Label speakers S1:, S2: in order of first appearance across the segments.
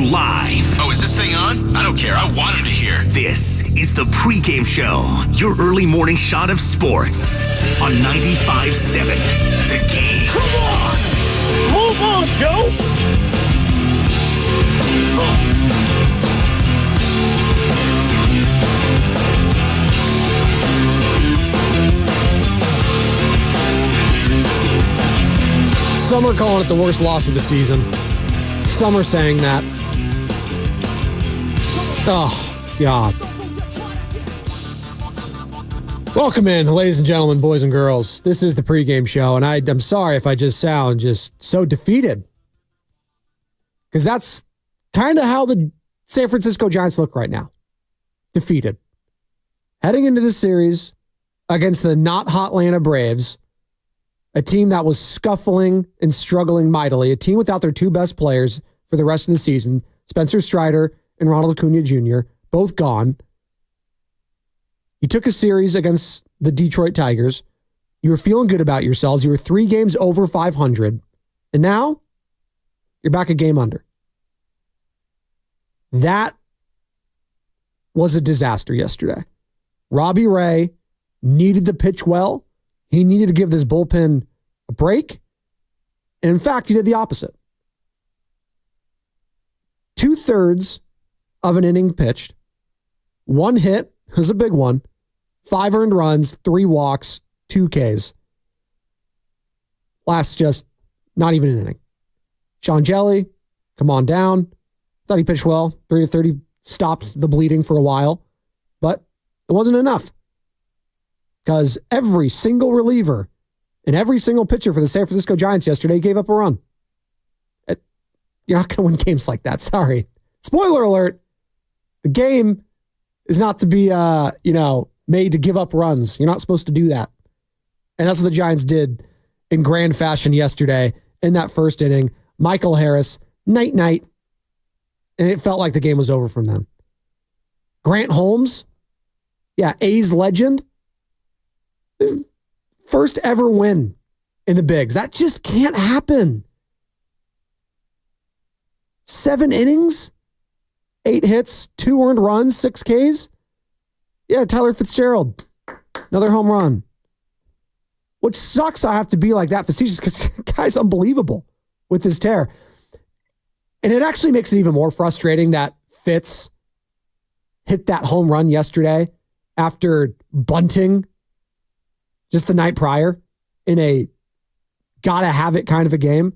S1: live.
S2: Oh, is this thing on? I don't care. I want him to hear.
S1: This is the Pregame Show, your early morning shot of sports on 95.7 The Game.
S3: Come on! Move on, Joe!
S4: Some are calling it the worst loss of the season. Some are saying that. Oh, God. Welcome in, ladies and gentlemen, boys and girls. This is the Pregame Show, and I'm sorry if I just sound just so defeated. Because that's kind of how the San Francisco Giants look right now. Defeated. Heading into this series against the not hot Atlanta Braves, a team that was scuffling and struggling mightily, a team without their two best players for the rest of the season, Spencer Strider and Ronald Acuna Jr., both gone. You took a series against the Detroit Tigers. You were feeling good about yourselves. You were 3 games over 500. And now you're back a game under. That was a disaster yesterday. Robbie Ray needed to pitch well. He needed to give this bullpen a break. And in fact, he did the opposite. 2/3 of an inning pitched. 1 hit, was a big one. 5 earned runs, 3 walks, 2 Ks. Last just not even an inning. Sean Jelly, come on down. Thought he pitched well. 3-30, stopped the bleeding for a while. But it wasn't enough. Because every single reliever and every single pitcher for the San Francisco Giants yesterday gave up a run. You're not going to win games like that. Sorry. Spoiler alert. The game is not to be, made to give up runs. You're not supposed to do that. And that's what the Giants did in grand fashion yesterday in that first inning. Michael Harris, night-night. And it felt like the game was over from then. Grant Holmes, A's legend. First ever win in the bigs. That just can't happen. 7 innings, 8 hits, 2 earned runs, 6 Ks. Yeah, Tyler Fitzgerald, another home run. Which sucks I have to be like that facetious because the guy's unbelievable with his tear. And it actually makes it even more frustrating that Fitz hit that home run yesterday after bunting just the night prior in a gotta have it kind of a game.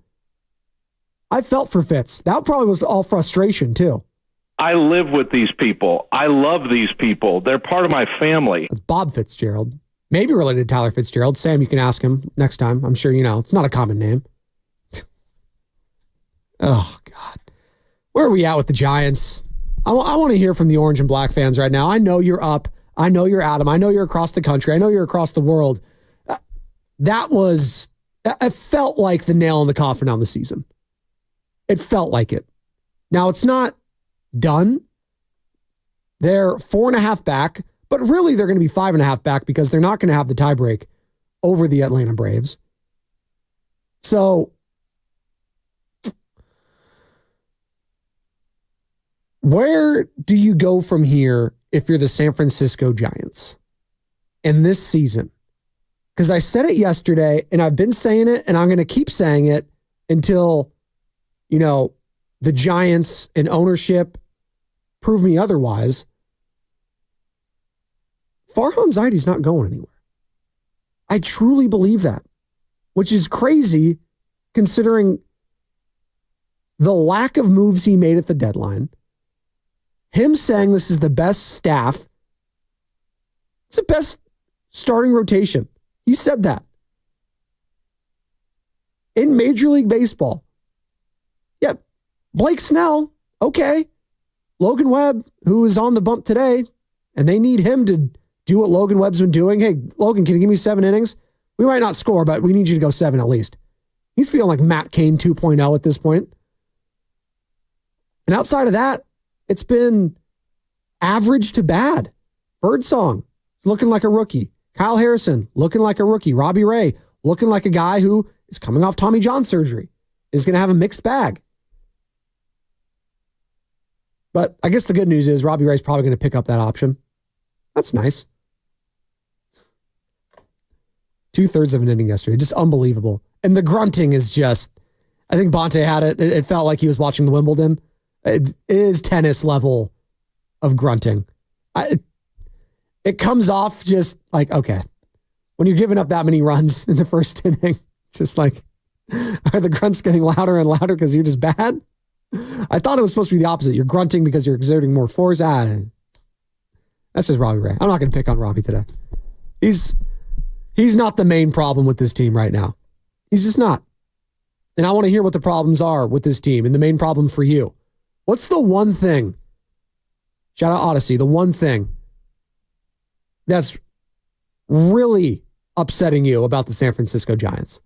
S4: I felt for Fitz. That probably was all frustration too.
S5: I live with these people. I love these people. They're part of my family.
S4: It's Bob Fitzgerald. Maybe related to Tyler Fitzgerald. Sam, you can ask him next time. I'm sure you know. It's not a common name. Oh, God. Where are we at with the Giants? I want to hear from the orange and black fans right now. I know you're up. I know you're Adam. I know you're across the country. I know you're across the world. It felt like the nail in the coffin on the season. It felt like it. Now, it's not done. They're 4.5 back, but really they're going to be 5.5 back because they're not going to have the tiebreak over the Atlanta Braves. So, where do you go from here if you're the San Francisco Giants in this season? Because I said it yesterday, and I've been saying it, and I'm going to keep saying it until, the Giants and ownership prove me otherwise. Farhan Zaidi's not going anywhere. I truly believe that, which is crazy considering the lack of moves he made at the deadline. Him saying this is the best staff. It's the best starting rotation. He said that. In Major League Baseball. Yep. Blake Snell, okay. Logan Webb, who is on the bump today, and they need him to do what Logan Webb's been doing. Hey, Logan, can you give me 7 innings? We might not score, but we need you to go 7 at least. He's feeling like Matt Cain 2.0 at this point. And outside of that, it's been average to bad. Birdsong, looking like a rookie. Kyle Harrison, looking like a rookie. Robbie Ray, looking like a guy who is coming off Tommy John surgery, is going to have a mixed bag. But I guess the good news is Robbie Ray's probably going to pick up that option. That's nice. 2/3 of an inning yesterday. Just unbelievable. And the grunting is just, I think Bonte had it. It felt like he was watching the Wimbledon. It is tennis level of grunting. It comes off just like, okay, when you're giving up that many runs in the first inning, it's just like, are the grunts getting louder and louder because you're just bad? I thought it was supposed to be the opposite. You're grunting because you're exerting more force. That's just Robbie Ray. I'm not going to pick on Robbie today. He's not the main problem with this team right now. He's just not. And I want to hear what the problems are with this team and the main problem for you. What's the one thing? Shout out Odyssey. The one thing that's really upsetting you about the San Francisco Giants.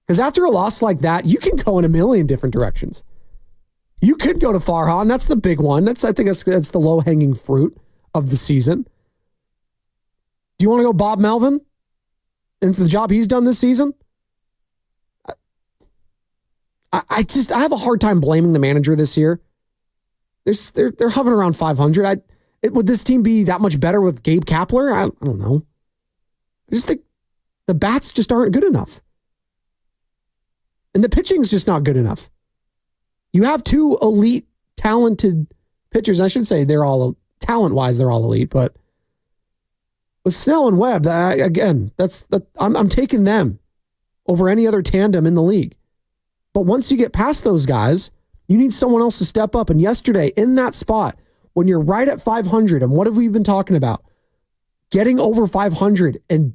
S4: Because after a loss like that, you can go in a million different directions. You could go to Farhan. That's the big one. I think that's the low-hanging fruit of the season. Do you want to go Bob Melvin? And for the job he's done this season? I have a hard time blaming the manager this year. They're hovering around 500. Would this team be that much better with Gabe Kapler? I don't know. I just think the bats just aren't good enough. And the pitching's just not good enough. You have two elite, talented pitchers. I should say they're all, talent-wise, they're all elite, but with Snell and Webb, again, I'm taking them over any other tandem in the league. But once you get past those guys, you need someone else to step up. And yesterday, in that spot, when you're right at 500, and what have we been talking about? Getting over 500 and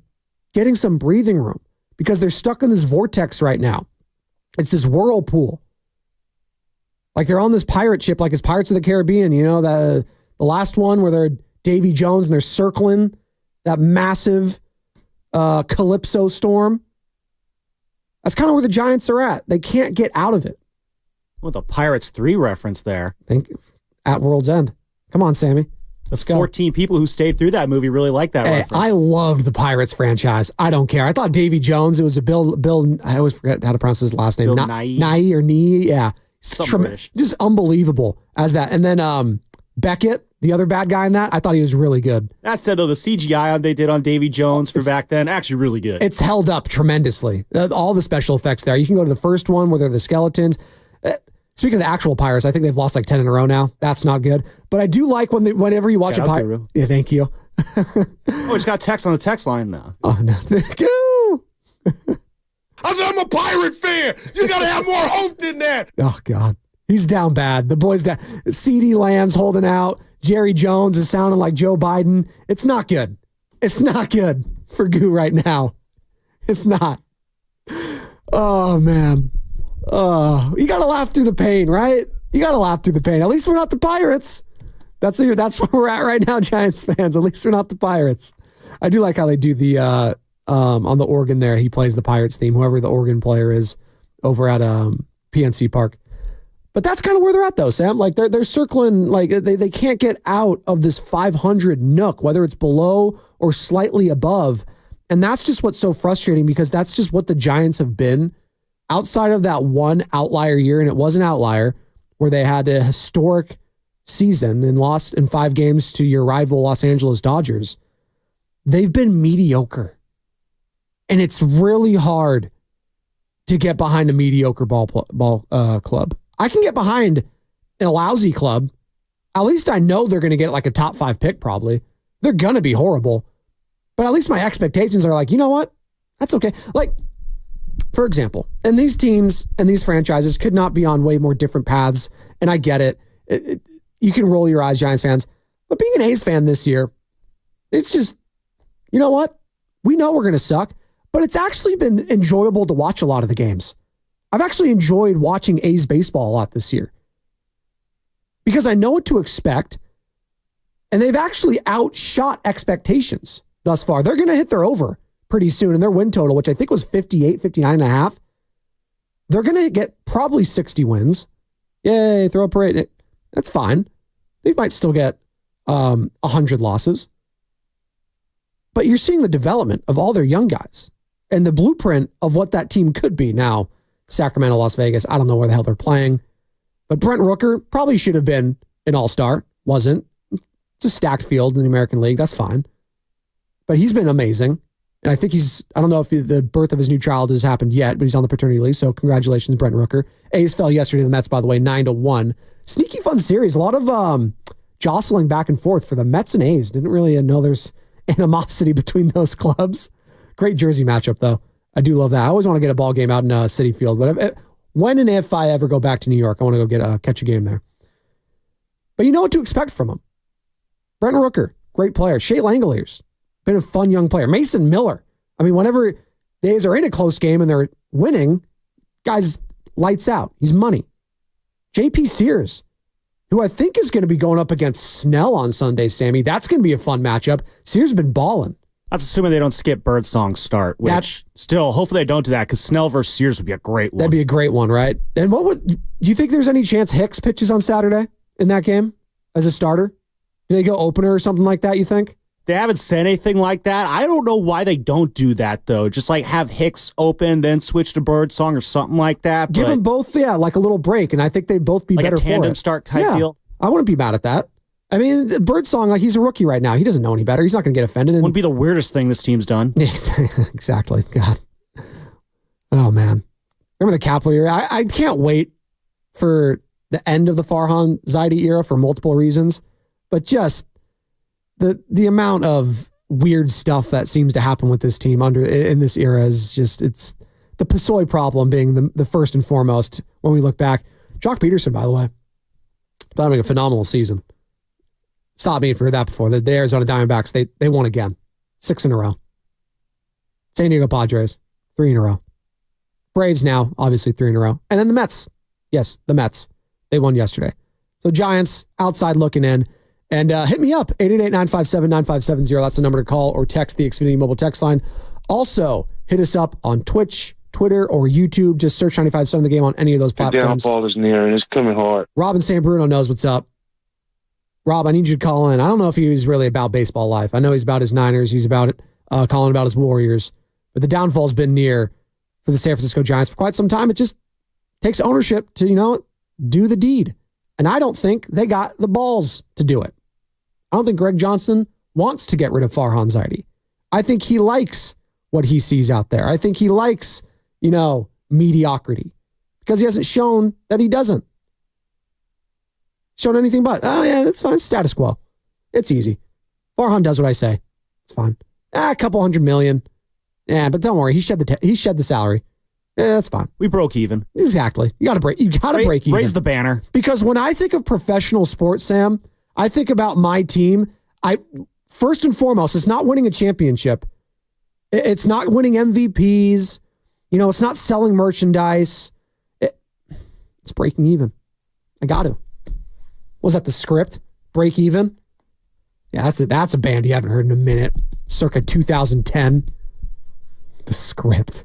S4: getting some breathing room because they're stuck in this vortex right now. It's this whirlpool. Like they're on this pirate ship, like it's Pirates of the Caribbean, the last one where they're Davy Jones and they're circling that massive Calypso storm. That's kind of where the Giants are at. They can't get out of it.
S6: With a Pirates 3 reference there.
S4: At World's End. Come on, Sammy. Let's go.
S6: 14 people who stayed through that movie really like that reference.
S4: I loved the Pirates franchise. I don't care. I thought Davy Jones, it was a Bill, I always forget how to pronounce his last name.
S6: Bill Nye.
S4: Nye or Nee, yeah.
S6: British.
S4: Just unbelievable as that. And then Beckett, the other bad guy in that, I thought he was really good.
S6: That said, though, the CGI they did on Davy Jones for back then, actually really good.
S4: It's held up tremendously. All the special effects there. You can go to the first one where they're the skeletons. Speaking of the actual Pirates, I think they've lost like 10 in a row now. That's not good. But I do like whenever you watch a Pirate. Yeah, thank you.
S6: It's got text on the text line now.
S4: Oh, no.
S7: I said, I'm a Pirate fan. You got to have more hope than that.
S4: Oh, God. He's down bad. The boy's down. CeeDee Lamb's holding out. Jerry Jones is sounding like Joe Biden. It's not good. It's not good for Goo right now. It's not. Oh, man. Oh, you got to laugh through the pain, right? You got to laugh through the pain. At least we're not the Pirates. That's where we're at right now, Giants fans. At least we're not the Pirates. I do like how they do the on the organ there. He plays the Pirates theme, whoever the organ player is over at PNC Park. But that's kind of where they're at, though, Sam. Like they're circling, like they can't get out of this 500 nook, whether it's below or slightly above. And that's just what's so frustrating because that's just what the Giants have been outside of that one outlier year. And it was an outlier where they had a historic season and lost in 5 games to your rival Los Angeles Dodgers. They've been mediocre. And it's really hard to get behind a mediocre ball club. I can get behind a lousy club. At least I know they're going to get like a top 5 pick probably. They're going to be horrible. But at least my expectations are like, you know what? That's okay. Like, for example, and these teams and these franchises could not be on way more different paths. And I get it. You can roll your eyes, Giants fans. But being an A's fan this year, it's just, you know what? We know we're going to suck. But it's actually been enjoyable to watch a lot of the games. I've actually enjoyed watching A's baseball a lot this year because I know what to expect, and they've actually outshot expectations thus far. They're going to hit their over pretty soon, and their win total, which I think was 58, 59 and a half, they're going to get probably 60 wins. Yay, throw a parade. That's fine. They might still get 100 losses. But you're seeing the development of all their young guys and the blueprint of what that team could be. Now, Sacramento, Las Vegas, I don't know where the hell they're playing. But Brent Rooker probably should have been an all-star. Wasn't. It's a stacked field in the American League. That's fine. But he's been amazing. And I think I don't know if the birth of his new child has happened yet, but he's on the paternity leave. So congratulations, Brent Rooker. A's fell yesterday to the Mets, by the way, 9-1. Sneaky fun series. A lot of jostling back and forth for the Mets and A's. Didn't really know there's animosity between those clubs. Great Jersey matchup, though. I do love that. I always want to get a ball game out in Citi Field. But when and if I ever go back to New York, I want to go catch a game there. But you know what to expect from him. Brent Rooker, great player. Shea Langoliers, been a fun young player. Mason Miller. I mean, whenever the A's are in a close game and they're winning, guys lights out. He's money. JP Sears, who I think is going to be going up against Snell on Sunday, Sammy. That's going to be a fun matchup. Sears has been balling.
S6: That's assuming they don't skip Birdsong's start, which still, hopefully they don't do that because Snell versus Sears would be a great one.
S4: That'd be a great one, right? And do you think there's any chance Hicks pitches on Saturday in that game as a starter? Do they go opener or something like that, you think?
S6: They haven't said anything like that. I don't know why they don't do that, though. Just like have Hicks open, then switch to Birdsong or something like that.
S4: Give them both, like a little break, and I think they'd both be
S6: like
S4: better for it.
S6: Like a tandem start type deal?
S4: I wouldn't be mad at that. I mean, Birdsong, he's a rookie right now. He doesn't know any better. He's not going to get offended.
S6: Wouldn't be the weirdest thing this team's done.
S4: Exactly. God. Oh, man. Remember the Kapler era? I can't wait for the end of the Farhan Zaidi era for multiple reasons, but just the amount of weird stuff that seems to happen with this team in this era is just, it's the Pasoy problem being the first and foremost when we look back. Jock Peterson, by the way, having a phenomenal season. Stop me for that before. The Arizona Diamondbacks, they won again. 6 in a row. San Diego Padres, 3 in a row. Braves now, obviously 3 in a row. And then the Mets. Yes, the Mets. They won yesterday. So Giants, outside looking in. And hit me up, 888-957-9570. That's the number to call or text the Xfinity mobile text line. Also, hit us up on Twitch, Twitter, or YouTube. Just search 95.7 The Game on any of those platforms.
S5: The downfall is near, and it's coming hard.
S4: Rob in San Bruno knows what's up. Rob, I need you to call in. I don't know if he's really about baseball life. I know he's about his Niners. He's about it, calling about his Warriors. But the downfall's been near for the San Francisco Giants for quite some time. It just takes ownership to, do the deed. And I don't think they got the balls to do it. I don't think Greg Johnson wants to get rid of Farhan Zaidi. I think he likes what he sees out there. I think he likes, mediocrity because he hasn't shown that he doesn't. Shown anything but, oh yeah, that's fine. Status quo. It's easy. Farhan does what I say. It's fine. A couple $100 million. Yeah, but don't worry. He shed the salary. Yeah, that's fine.
S6: We broke even.
S4: Exactly. You got to break even.
S6: Raise the banner.
S4: Because when I think of professional sports, Sam, I think about my team. First and foremost, it's not winning a championship. It's not winning MVPs. It's not selling merchandise. It's breaking even. I got to. Was that the script? Break even? Yeah, that's a band you haven't heard in a minute. Circa 2010. The script.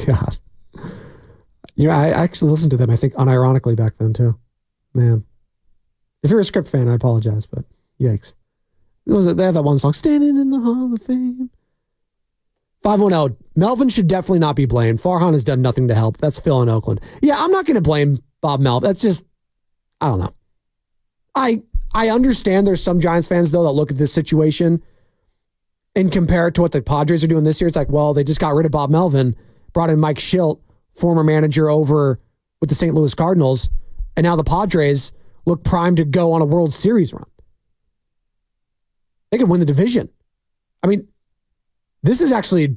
S4: God. I actually listened to them, I think, unironically back then, too. Man. If you're a script fan, I apologize, but yikes. They have that one song, Standing in the Hall of Fame. 510, Melvin should definitely not be blamed. Farhan has done nothing to help. That's Phil in Oakland. Yeah, I'm not going to blame Bob Melvin. That's just, I don't know. I understand there's some Giants fans, though, that look at this situation and compare it to what the Padres are doing this year. It's like, well, they just got rid of Bob Melvin, brought in Mike Schilt, former manager over with the St. Louis Cardinals, and now the Padres look primed to go on a World Series run. They could win the division. I mean, this is actually,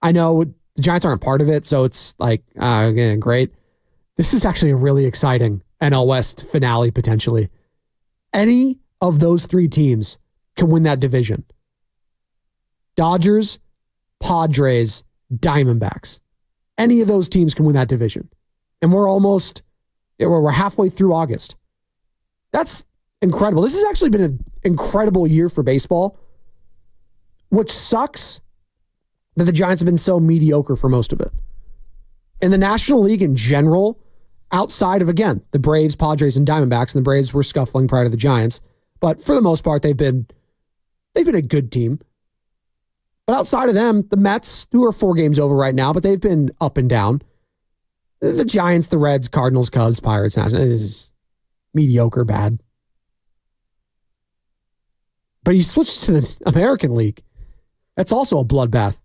S4: I know the Giants aren't part of it, so it's like, again, great. This is actually a really exciting NL West finale, potentially. Any of those 3 teams can win that division. Dodgers, Padres, Diamondbacks. Any of those teams can win that division. And we're halfway through August. That's incredible. This has actually been an incredible year for baseball, which sucks that the Giants have been so mediocre for most of it. In the National League in general, outside of, again, the Braves, Padres, and Diamondbacks, and the Braves were scuffling prior to the Giants, but for the most part, they've been a good team. But outside of them, the Mets, who are 4 games over right now, but they've been up and down. The Giants, the Reds, Cardinals, Cubs, Pirates, Nationals, it's just mediocre, bad. But you switch to the American League. That's also a bloodbath.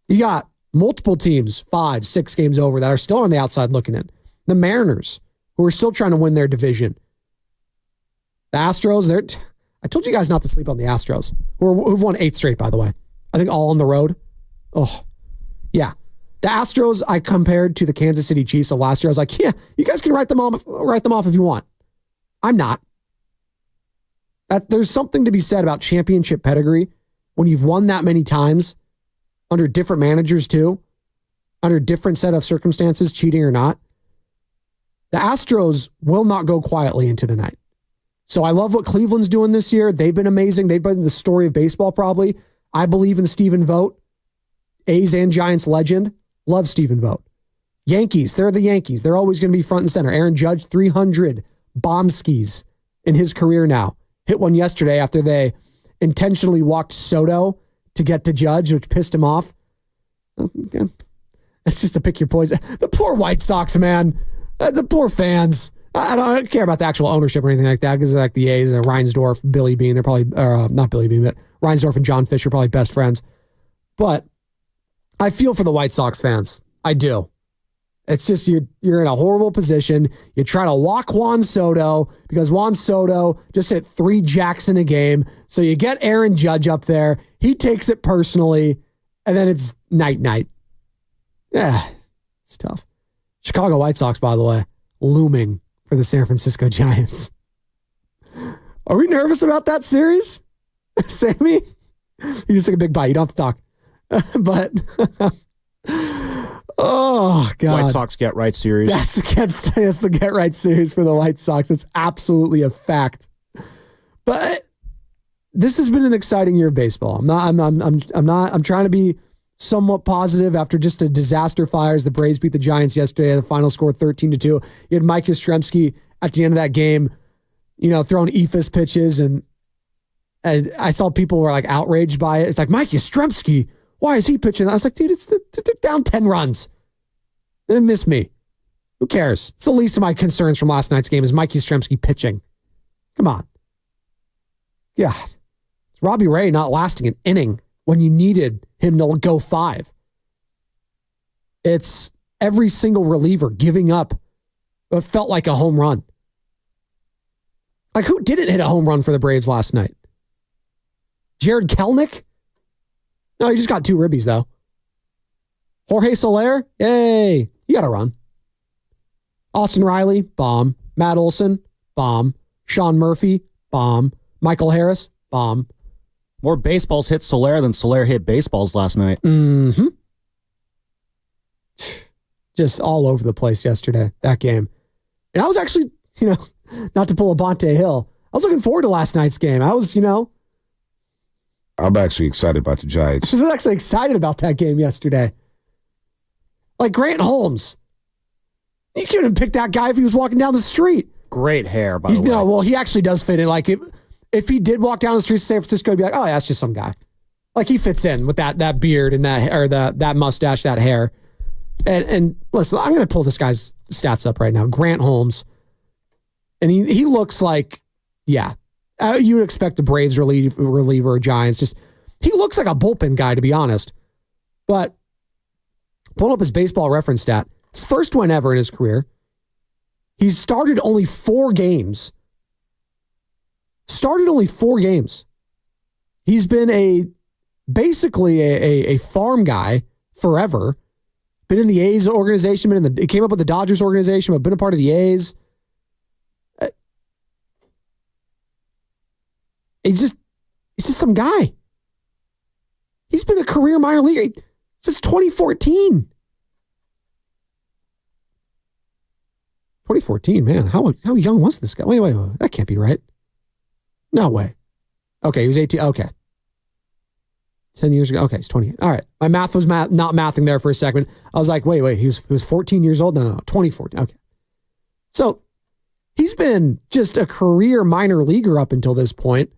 S4: You got multiple teams, 5, 6 games over, that are still on the outside looking in. The Mariners, who are still trying to win their division. The Astros, I told you guys not to sleep on the Astros, who've won 8 straight, by the way. I think all on the road. Oh, yeah. The Astros, I compared to the Kansas City Chiefs of last year. I was like, yeah, you guys can write them off if you want. I'm not. There's something to be said about championship pedigree when you've won that many times under different managers too, under different set of circumstances, cheating or not. The Astros will not go quietly into the night. So I love what Cleveland's doing this year. They've been amazing. They've been the story of baseball probably. I believe in Stephen Vogt, A's and Giants legend. Love Stephen Vogt. Yankees, they're the Yankees. They're always going to be front and center. Aaron Judge, 300 bomb skis in his career now. Hit one yesterday after they intentionally walked Soto to get to Judge, which pissed him off. Okay. That's just to pick your poison. The poor White Sox, man. The poor fans. I don't care about the actual ownership or anything like that because like the A's, Reinsdorf, Billy Bean, they're probably, not Billy Bean, but Reinsdorf and John Fisher, probably best friends. But I feel for the White Sox fans. I do. It's just you're in a horrible position. You try to walk Juan Soto because Juan Soto just hit 3 jacks in a game. So you get Aaron Judge up there. He takes it personally, and then it's night. Yeah, it's tough. Chicago White Sox, by the way, looming for the San Francisco Giants. Are we nervous about that series, Sammy? You just took a big bite. You don't have to talk. But, oh, God.
S6: White Sox get right series.
S4: That's the get right series for the White Sox. It's absolutely a fact. But this has been an exciting year of baseball. I'm trying to be somewhat positive after just a disaster fires. The Braves beat the Giants yesterday. The final score 13-2. You had Mike Yastrzemski at the end of that game, throwing eephus pitches, and I saw people were like outraged by it. It's like, Mike Yastrzemski, why is he pitching? I was like, dude, they're down 10 runs. They didn't miss me. Who cares? It's the least of my concerns from last night's game is Mike Yastrzemski pitching. Come on. God. It's Robbie Ray not lasting an inning when you needed him to go 5. It's every single reliever giving up what felt like a home run. Like, who didn't hit a home run for the Braves last night? Jared Kelenic? No, he just got 2 ribbies, though. Jorge Soler? Yay. He got a run. Austin Riley? Bomb. Matt Olson? Bomb. Sean Murphy? Bomb. Michael Harris? Bomb.
S6: More baseballs hit Soler than Soler hit baseballs last night.
S4: Mm-hmm. Just all over the place yesterday, that game. And I was actually, not to pull a Bonte Hill, I was looking forward to last night's game. I was,
S7: I'm actually excited about the Giants.
S4: I was actually excited about that game yesterday. Like Grant Holmes. You couldn't pick that guy if he was walking down the street.
S6: Great hair, by the way.
S4: No, well, he actually does fit in. Like, if he did walk down the streets of San Francisco, he'd be like, oh, yeah, that's just some guy. Like, he fits in with that beard and that mustache, that hair. And listen, I'm going to pull this guy's stats up right now. Grant Holmes. And he looks like, yeah, you would expect a Braves reliever or Giants. He looks like a bullpen guy, to be honest. But pulling up his baseball reference stat, his first win ever in his career. He's started only 4 games. He's been basically a farm guy forever. Been in the A's organization, he came up with the Dodgers organization, but been a part of the A's. He's just some guy. He's been a career minor leaguer since 2014. 2014, man. How young was this guy? Wait. That can't be right. No way. Okay, he was 18. Okay. 10 years ago. Okay, he's 28. All right. My math was not mathing there for a second. I was like, wait. He was 14 years old? No, 2014. Okay. So he's been just a career minor leaguer up until this point.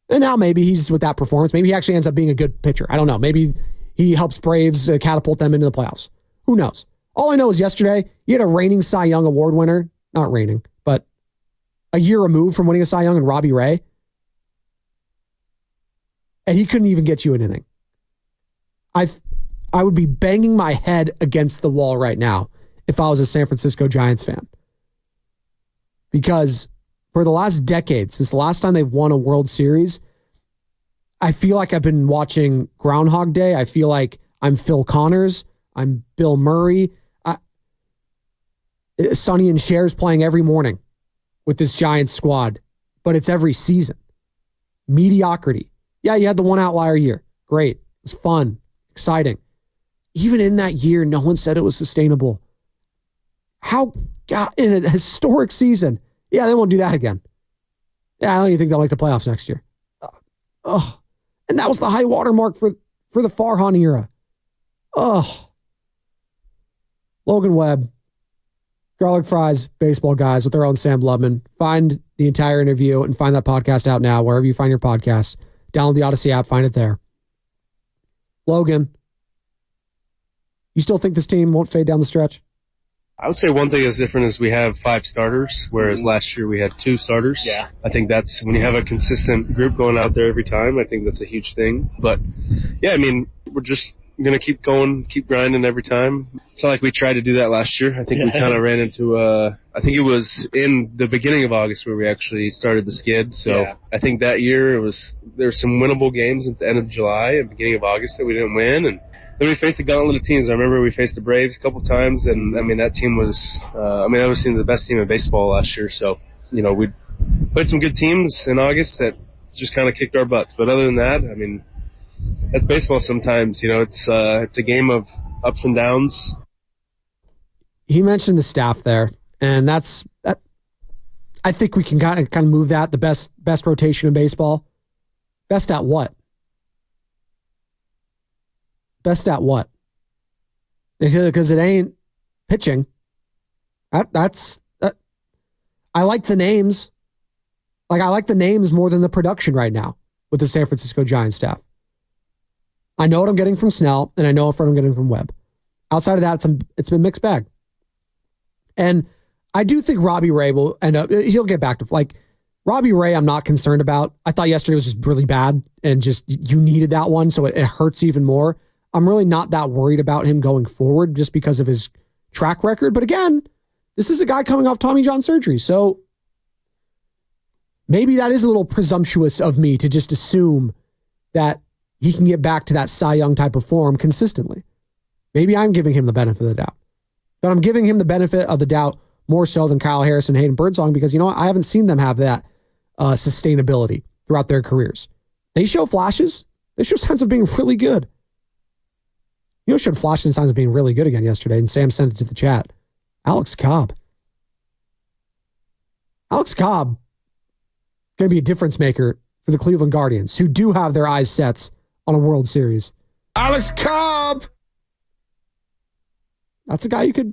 S4: And now maybe he's with that performance. Maybe he actually ends up being a good pitcher. I don't know. Maybe he helps Braves catapult them into the playoffs. Who knows? All I know is yesterday, you had a reigning Cy Young Award winner. Not reigning, but a year removed from winning a Cy Young and Robbie Ray. and he couldn't even get you an inning. I would be banging my head against the wall right now if I was a San Francisco Giants fan. Because for the last decade, since the last time they've won a World Series, I feel like I've been watching Groundhog Day. I feel like I'm Phil Connors. I'm Bill Murray. Sonny and Cher's playing every morning with this Giants squad, but it's every season. Mediocrity. Yeah, you had the one outlier year. Great. It was fun, exciting. Even in that year, no one said it was sustainable. How, God, in a historic season, yeah, they won't do that again. Yeah, I don't even think they'll make the playoffs next year. And that was the high watermark for the Farhan era. Logan Webb, Garlic Fries, baseball guys with their own Sam Lubman. Find the entire interview and find that podcast out now, wherever you find your podcast. Download the Odyssey app, find it there. Logan, you still think this team won't fade down the stretch?
S8: I would say one thing that's different is we have 5 starters, whereas last year we had 2 starters.
S3: Yeah.
S8: I think that's when you have a consistent group going out there every time, I think that's a huge thing. But, yeah, I mean, we're just going to keep going, keep grinding every time. It's not like we tried to do that last year. I think we kind of ran into I think it was in the beginning of August where we actually started the skid. So I think that year there were some winnable games at the end of July and beginning of August that we didn't win. And then we faced a gauntlet of teams. I remember we faced the Braves a couple times, and I mean that team was, that was the best team in baseball last year. So, we played some good teams in August that just kind of kicked our butts. But other than that, I mean, that's baseball. Sometimes, it's a game of ups and downs.
S4: He mentioned the staff there, and that's I think we can kind of move that the best rotation in baseball. Best at what? Best at what? Because it ain't pitching. I like the names. Like, I like the names more than the production right now with the San Francisco Giants staff. I know what I'm getting from Snell, and I know what I'm getting from Webb. Outside of that, it's been mixed bag. And I do think Robbie Ray will end up, he'll get back to, Robbie Ray I'm not concerned about. I thought yesterday was just really bad, and just you needed that one, so it hurts even more. I'm really not that worried about him going forward just because of his track record. But again, this is a guy coming off Tommy John surgery. So maybe that is a little presumptuous of me to just assume that he can get back to that Cy Young type of form consistently. Maybe I'm giving him the benefit of the doubt. But I'm giving him the benefit of the doubt more so than Kyle Harris and Hayden Birdsong because, you know what? I haven't seen them have that sustainability throughout their careers. They show flashes. They show signs of being really good. Showed flashes and signs of being really good again yesterday, and Sam sent it to the chat. Alex Cobb. Alex Cobb going to be a difference maker for the Cleveland Guardians, who do have their eyes set on a World Series.
S7: Alex Cobb!
S4: That's a guy you could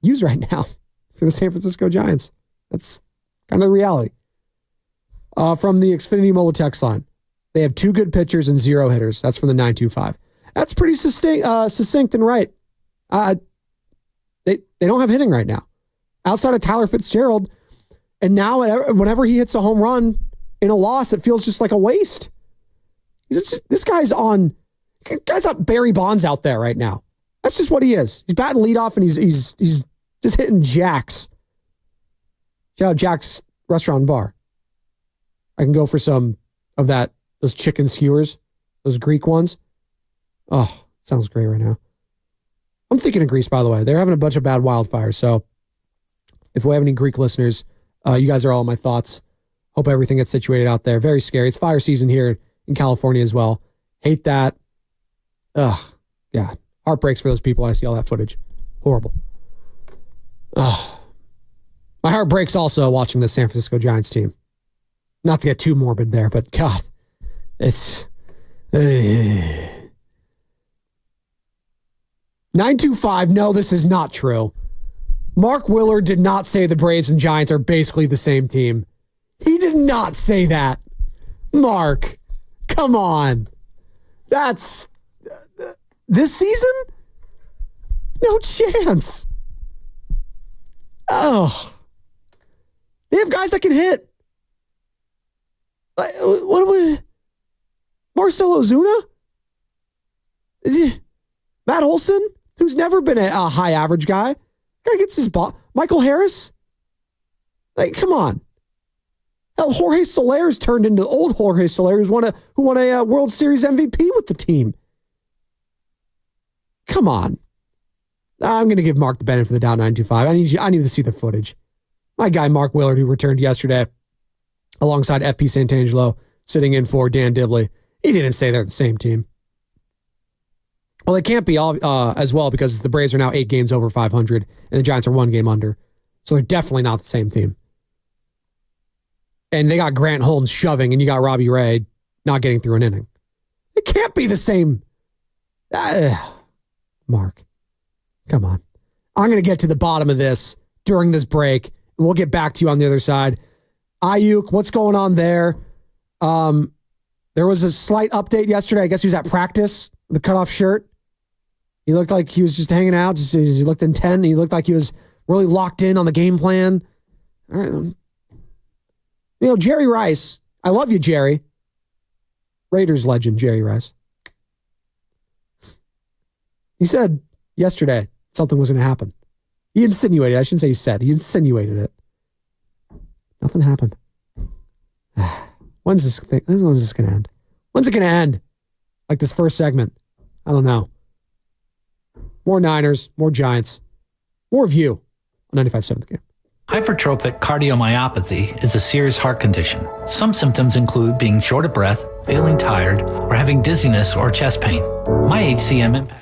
S4: use right now for the San Francisco Giants. That's kind of the reality. From the Xfinity Mobile text line, they have 2 good pitchers and 0 hitters. That's from the 925. That's pretty succinct and right. They don't have hitting right now. Outside of Tyler Fitzgerald, and now whenever he hits a home run in a loss, it feels just like a waste. This guy's on Barry Bonds out there right now. That's just what he is. He's batting leadoff, and he's just hitting jacks. Shout out Jack's Restaurant and Bar. I can go for some of those chicken skewers, those Greek ones. Oh, sounds great right now. I'm thinking of Greece, by the way. They're having a bunch of bad wildfires. So if we have any Greek listeners, you guys are all my thoughts. Hope everything gets situated out there. Very scary. It's fire season here in California as well. Hate that. Ugh. Yeah. Heart breaks for those people when I see all that footage. Horrible. Ugh. My heart breaks also watching the San Francisco Giants team. Not to get too morbid there, but God, it's... 925, no, this is not true. Mark Willard did not say the Braves and Giants are basically the same team. He did not say that. Mark, come on. That's... this season? No chance. Oh. They have guys that can hit. What do we... Marcell Ozuna? Matt Olson, who's never been a high average guy. Guy gets his ball. Michael Harris? Like, come on. Hell, Jorge Soler's turned into old Jorge Soler, who won a World Series MVP with the team. Come on. I'm going to give Mark the benefit of the doubt 925. I need to see the footage. My guy, Mark Willard, who returned yesterday alongside FP Santangelo, sitting in for Dan Dibley. He didn't say they're the same team. Well, they can't be all as well because the Braves are now 8 games over 500 and the Giants are 1 game under. So they're definitely not the same team. And they got Grant Holmes shoving and you got Robbie Ray not getting through an inning. It can't be the same. Mark, come on. I'm going to get to the bottom of this during this break, and we'll get back to you on the other side. Ayuk, what's going on there? There was a slight update yesterday. I guess he was at practice with the cutoff shirt. He looked like he was just hanging out. He looked intent. He looked like he was really locked in on the game plan. All right. You know, Jerry Rice. I love you, Jerry. Raiders legend, Jerry Rice. He said yesterday something was going to happen. He insinuated. I shouldn't say he said. He insinuated it. Nothing happened. When's this going to end? When's it going to end? Like this first segment. I don't know. More Niners, more Giants, more of you on 95.7 The Game.
S9: Hypertrophic cardiomyopathy is a serious heart condition. Some symptoms include being short of breath, feeling tired, or having dizziness or chest pain. My HCM impact.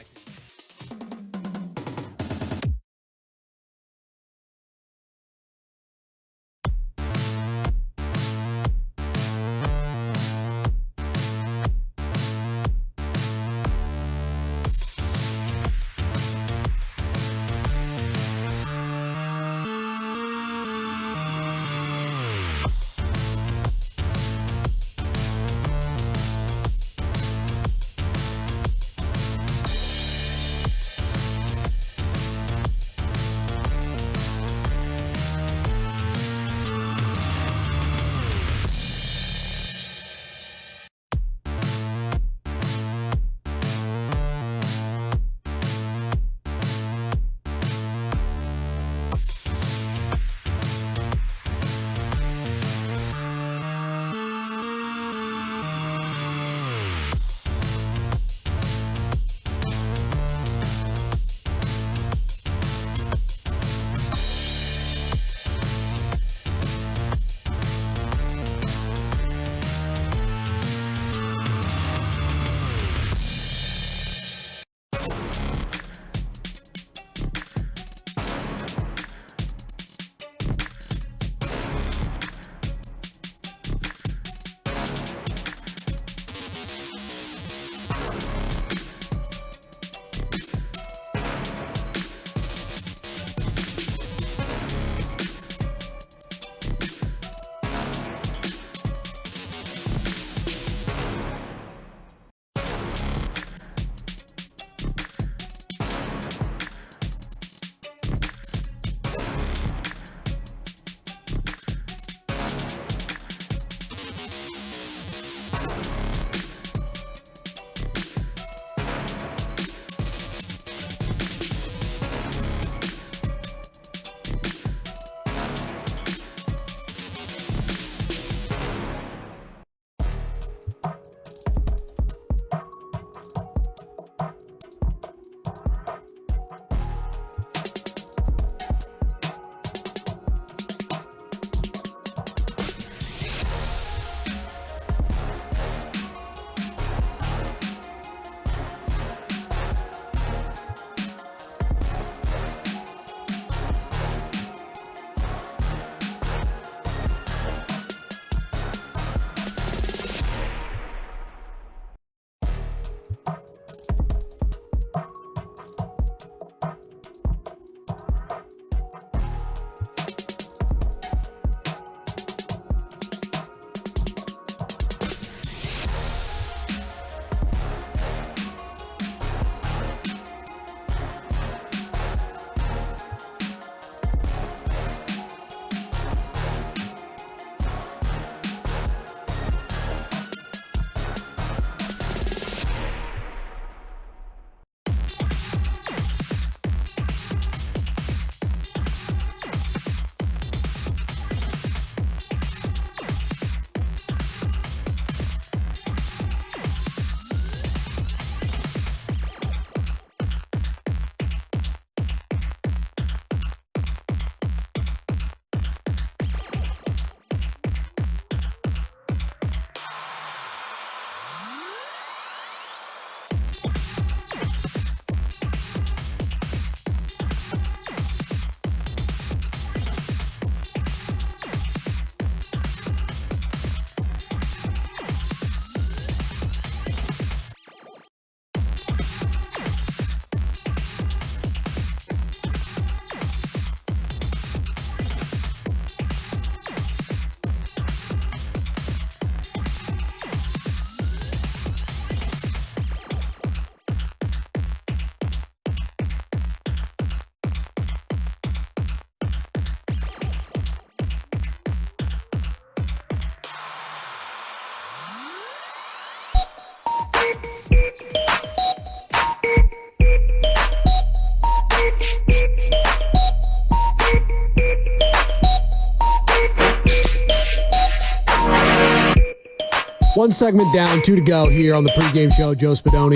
S4: One segment down, 2 to go here on the pregame show. Joe Spadoni.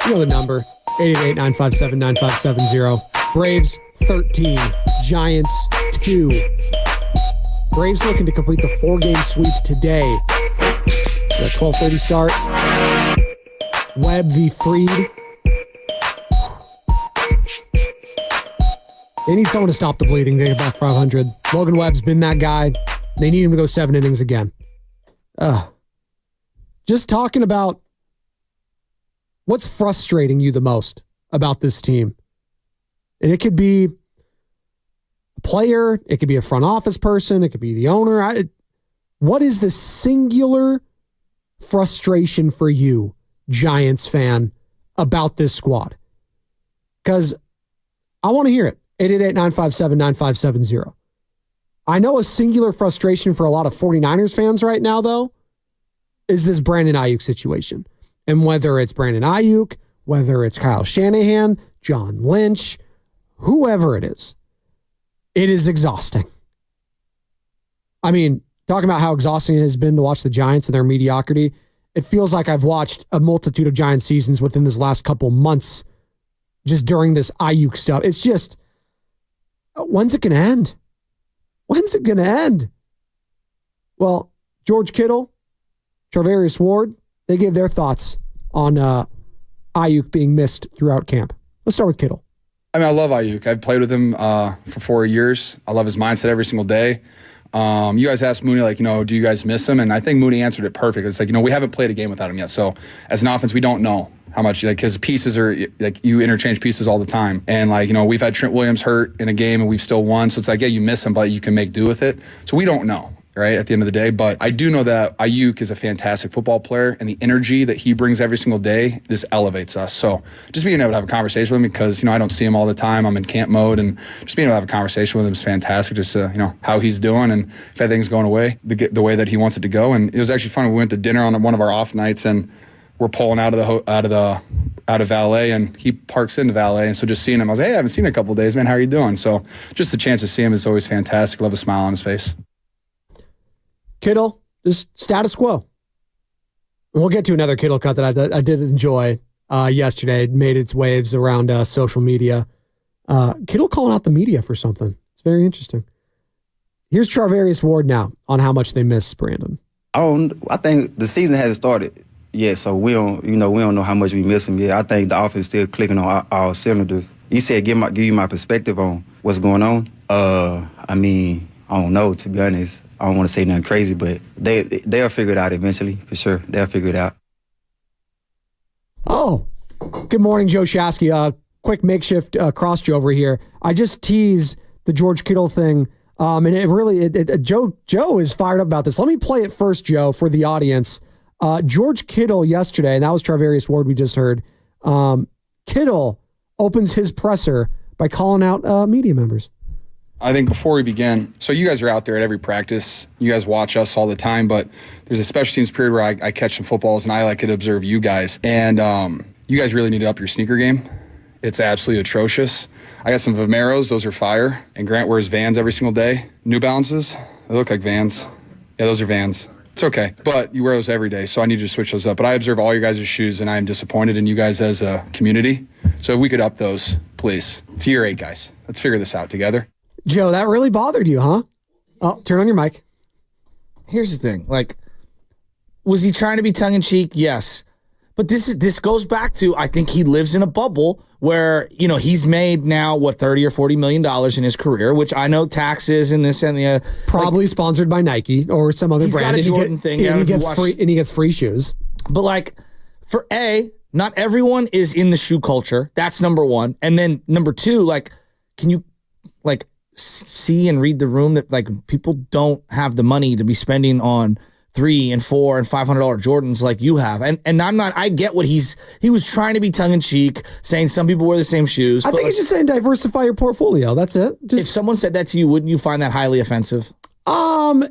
S4: You know the number, 888-957-9570. Braves 13, Giants 2. Braves looking to complete the 4-game sweep today. The 12:30 start. Webb v. Freed. They need someone to stop the bleeding. They get back 500. Logan Webb's been that guy. They need him to go 7 innings again. Just talking about what's frustrating you the most about this team. And it could be a player. It could be a front office person. It could be the owner. What is the singular frustration for you, Giants fan, about this squad? Because I want to hear it. 888-957-9570. I know a singular frustration for a lot of 49ers fans right now, though, is this Brandon Ayuk situation. And whether it's Brandon Ayuk, whether it's Kyle Shanahan, John Lynch, whoever it is exhausting. I mean, talking about how exhausting it has been to watch the Giants and their mediocrity, it feels like I've watched a multitude of Giants seasons within this last couple months just during this Ayuk stuff. It's just, when's it going to end? When's it going to end? Well, George Kittle, Charvarius Ward, they gave their thoughts on Ayuk being missed throughout camp. Let's start with Kittle.
S10: I mean, I love Ayuk. I've played with him for 4 years. I love his mindset every single day. You guys asked Mooney, do you guys miss him? And I think Mooney answered it perfect. It's we haven't played a game without him yet. So as an offense, we don't know how much, his pieces are, you interchange pieces all the time. And we've had Trent Williams hurt in a game and we've still won. So it's you miss him, but you can make do with it. So we don't know, right, at the end of the day. But I do know that Ayuk is a fantastic football player, and the energy that he brings every single day just elevates us. So just being able to have a conversation with him, because, I don't see him all the time. I'm in camp mode, and just being able to have a conversation with him is fantastic, just how he's doing and if everything's going away the way that he wants it to go. And it was actually fun. We went to dinner on one of our off nights, and we're pulling out of valet, and he parks into valet. And so just seeing him, I was hey, I haven't seen you in a couple of days, man. How are you doing? So just the chance to see him is always fantastic. Love a smile on his face.
S4: Kittle, just status quo. We'll get to another Kittle cut that I did enjoy yesterday. It made its waves around social media. Kittle calling out the media for something. It's very interesting. Here's Charvarius Ward now on how much they miss Brandon.
S11: I think the season hasn't started yet, so we don't know how much we miss him yet. I think the offense is still clicking on all cylinders. You said give you my perspective on what's going on. I don't know, to be honest. I don't want to say nothing crazy, but they'll figure it out eventually, for sure. They'll figure it out.
S4: Oh, good morning, Joe Shasky. Quick makeshift cross over here. I just teased the George Kittle thing, and it really, Joe is fired up about this. Let me play it first, Joe, for the audience. George Kittle yesterday, and that was Charvarius Ward we just heard. Kittle opens his presser by calling out media members.
S10: I think before we begin, so you guys are out there at every practice. You guys watch us all the time, but there's a special teams period where I catch some footballs and I like to observe you guys. And you guys really need to up your sneaker game. It's absolutely atrocious. I got some Vomeros, those are fire. And Grant wears Vans every single day. New Balances, they look like Vans. Yeah, those are Vans. It's okay, but you wear those every day, so I need you to switch those up. But I observe all your guys' shoes, and I am disappointed in you guys as a community. So if we could up those, please. It's year 8, guys. Let's figure this out together.
S4: Joe, that really bothered you, huh? Oh, turn on your mic.
S12: Here's the thing. Was he trying to be tongue-in-cheek? Yes. But this goes back to, I think he lives in a bubble where, he's made now, $30 or $40 million in his career, which I know taxes and this and the
S4: probably sponsored by Nike or some other brand.
S12: He's got a Jordan thing.
S4: And he gets free shoes.
S12: But not everyone is in the shoe culture. That's number one. And then number two, can you see and read the room that people don't have the money to be spending on $300 and $400 and $500 Jordans like you have. And I get what he was trying to be tongue in cheek, saying some people wear the same shoes.
S4: I think he's just saying diversify your portfolio. That's it.
S12: If someone said that to you, wouldn't you find that highly offensive?
S4: I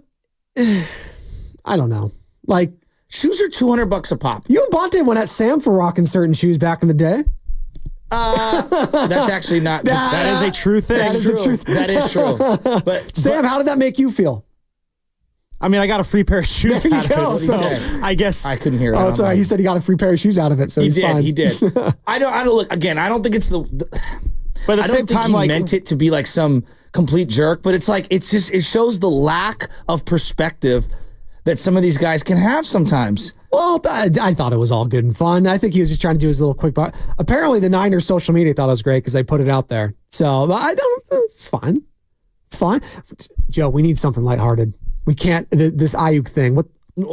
S4: don't know.
S12: Shoes are $200 a pop.
S4: You and Bonte went at Sam for rocking certain shoes back in the day.
S12: That's actually not.
S6: That is a true thing.
S12: That is true. That is true. But
S4: Sam, how did that make you feel?
S6: I mean, I got a free pair of shoes
S4: There you
S6: out
S4: go.
S6: of it, so I guess.
S12: I couldn't hear it.
S4: Oh, sorry. He said he got a free pair of shoes out of it, so he's fine.
S12: He did. I don't look, again, I don't think it's the
S6: but at the same time,
S12: he meant it to be like some complete jerk, but it's like, it shows the lack of perspective that some of these guys can have sometimes.
S4: Well, I thought it was all good and fun. I think he was just trying to do his little quick bar. Apparently, the Niners social media thought it was great because they put it out there. So it's fine. It's fine. Joe, we need something lighthearted. We can't, this Ayuk thing.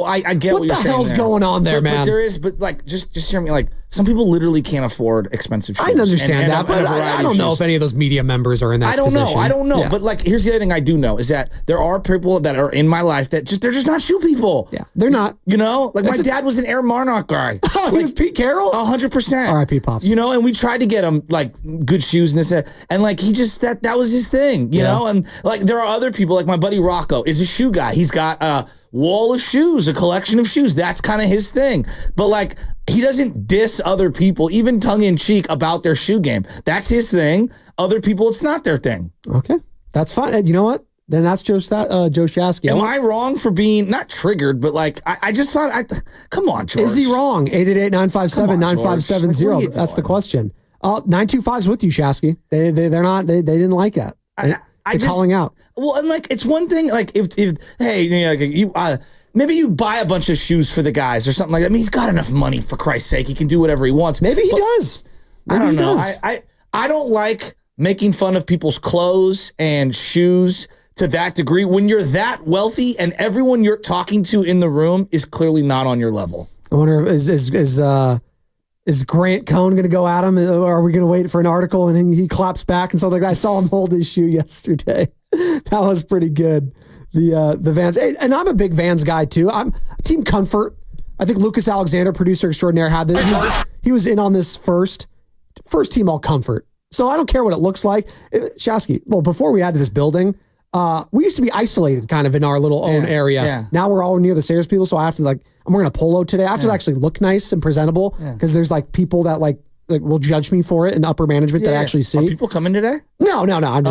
S12: I get what you're saying.
S4: What the hell's going on there, man?
S12: But there is, like, just hear me. Like, some people literally can't afford expensive shoes.
S4: I understand that, but I don't know if any of those media members are in that position.
S12: I don't know.
S4: Yeah.
S12: But, like, here's the other thing I do know is that there are people that are in my life that they're just not shoe people.
S4: Yeah, they're not.
S12: You know? Like, my dad was an Air Monarch guy.
S4: Oh, he was Pete Carroll?
S12: 100%.
S4: R.I.P. Pops.
S12: You know, and we tried to get him, like, good shoes and this, and, like, he just, that was his thing, you know? And, like, there are other people, like my buddy Rocco is a shoe guy. He's got wall of shoes, a collection of shoes. That's kind of his thing. But like, he doesn't diss other people, even tongue in cheek, about their shoe game. That's his thing. Other people, it's not their thing.
S4: Okay, that's fine. And you know what? Then that's Joe Shasky.
S12: Am I wrong for being not triggered, but like I just thought, come on, George.
S4: Is he wrong? 888-957-9570. That's the question. 925's with you, Shasky. They didn't like that. They're calling out.
S12: Well, and like, it's one thing, like, if hey, you know, like, you maybe you buy a bunch of shoes for the guys or something like that. I mean, he's got enough money, for Christ's sake. He can do whatever he wants.
S4: Maybe he does.
S12: I don't know. I don't like making fun of people's clothes and shoes to that degree when you're that wealthy and everyone you're talking to in the room is clearly not on your level.
S4: I wonder, is Grant Cohn going to go at him? Or are we going to wait for an article and he claps back and something like that? I saw him hold his shoe yesterday. That was pretty good. The Vans. And I'm a big Vans guy too. I'm Team Comfort. I think Lucas Alexander, producer extraordinaire, had this. He was in on this first team all Comfort. So I don't care what it looks like. Shasky, well, before we added this building, we used to be isolated kind of in our little own area.
S12: Yeah.
S4: Now we're all near the Sayers people. So I have to I'm wearing a polo today. I have to actually look nice and presentable because there's like people that like will judge me for it in upper management that I actually see.
S12: Are people coming today?
S4: No. I'm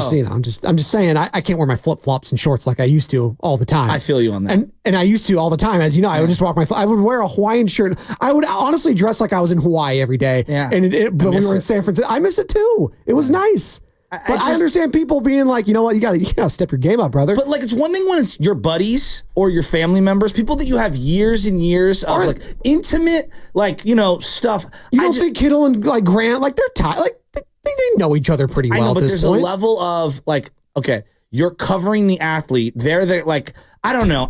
S4: just I'm just saying I can't wear my flip flops and shorts like I used to all the time.
S12: I feel you on that.
S4: And I used to all the time, as you know. I would just walk I would wear a Hawaiian shirt. I would honestly dress like I was in Hawaii every day.
S12: Yeah.
S4: But we were in San Francisco. I miss it too. It was nice. I understand people being like, you know what, you gotta step your game up, brother.
S12: But like, it's one thing when it's your buddies or your family members, people that you have years and years of like intimate, like, you know, stuff.
S4: You don't think Kittle and like Grant, like they're tied, like they know each other pretty well.
S12: I know, but
S4: at this
S12: there's
S4: point.
S12: a level of like, okay, you're covering the athlete. They're the like, I don't know.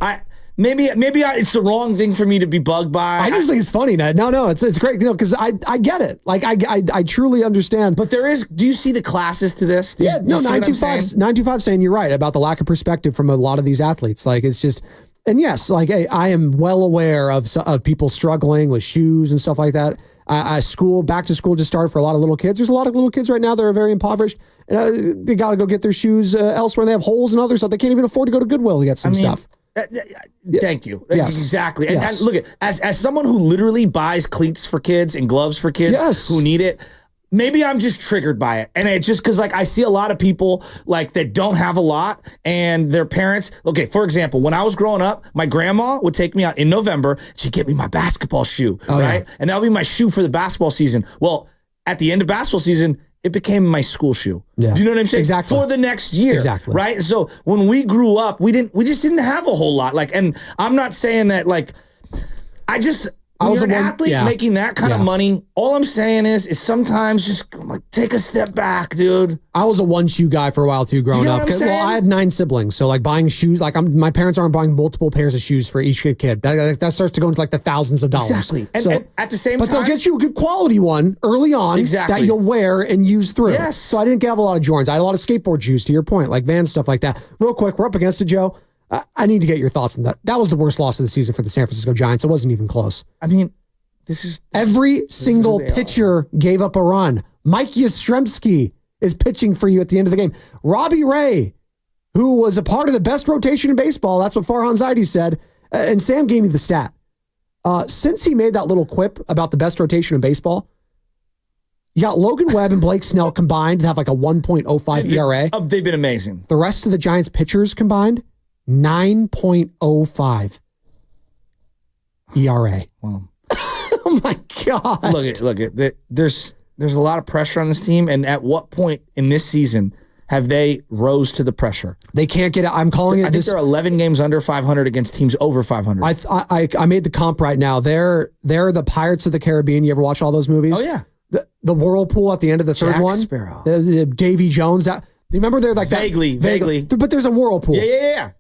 S12: Maybe it's the wrong thing for me to be bugged by.
S4: I just think it's funny. No, it's great, you know, because I get it. Like I truly understand.
S12: But there is. Do you see the classes to this? Do you
S4: 925 saying you're right about the lack of perspective from a lot of these athletes. Like it's just, and yes, like hey, I am well aware of people struggling with shoes and stuff like that. Back to school just started for a lot of little kids. There's a lot of little kids right now that are very impoverished, and they got to go get their shoes elsewhere. They have holes and other stuff. They can't even afford to go to Goodwill to get some stuff.
S12: Thank you.
S4: Yes.
S12: Exactly. And,
S4: Yes.
S12: and look, as someone who literally buys cleats for kids and gloves for kids who need it, maybe I'm just triggered by it. And it's just because like I see a lot of people like that don't have a lot and their parents. Okay, for example, when I was growing up, my grandma would take me out in November. She'd get me my basketball shoe, right? And that would be my shoe for the basketball season. Well, at the end of basketball season, it became my school shoe.
S4: Yeah.
S12: Do you know what I'm saying?
S4: Exactly.
S12: For the next year.
S4: Exactly.
S12: Right? So when we grew up, we just didn't have a whole lot. Like, and I'm not saying that like I was an athlete making that kind of money. All I'm saying is sometimes just like take a step back, dude.
S4: I was a one shoe guy for a while too, growing up. Well, I had 9 siblings, so like buying shoes, like my parents aren't buying multiple pairs of shoes for each kid. That starts to go into like the thousands of dollars.
S12: Exactly. And at the same
S4: time, but they'll get you a good quality one early on that you'll wear and use through.
S12: Yes.
S4: So I didn't have a lot of Jordans. I had a lot of skateboard shoes. To your point, like Vans, stuff like that. Real quick, we're up against it, Joe. I need to get your thoughts on that. That was the worst loss of the season for the San Francisco Giants. It wasn't even close.
S12: I mean.
S4: Every single pitcher gave up a run. Mike Yastrzemski is pitching for you at the end of the game. Robbie Ray, who was a part of the best rotation in baseball, that's what Farhan Zaidi said, and Sam gave me the stat. Since he made that little quip about the best rotation in baseball, you got Logan Webb and Blake Snell combined to have like a 1.05 ERA.
S12: They've been amazing.
S4: The rest of the Giants pitchers combined, 9.05 ERA.
S12: Wow.
S4: Oh my God.
S12: Look at there's a lot of pressure on this team, and at what point in this season have they rose to the pressure?
S4: They can't get it. I'm calling it.
S12: I think they're 11 games under 500 against teams over 500.
S4: I made the comp right now. They're the Pirates of the Caribbean. You ever watch all those movies?
S12: Oh yeah.
S4: The whirlpool at the end of the third
S12: Jack
S4: one.
S12: Sparrow.
S4: The Davy Jones. Remember they're like
S12: vaguely.
S4: But there's a whirlpool.
S12: Yeah.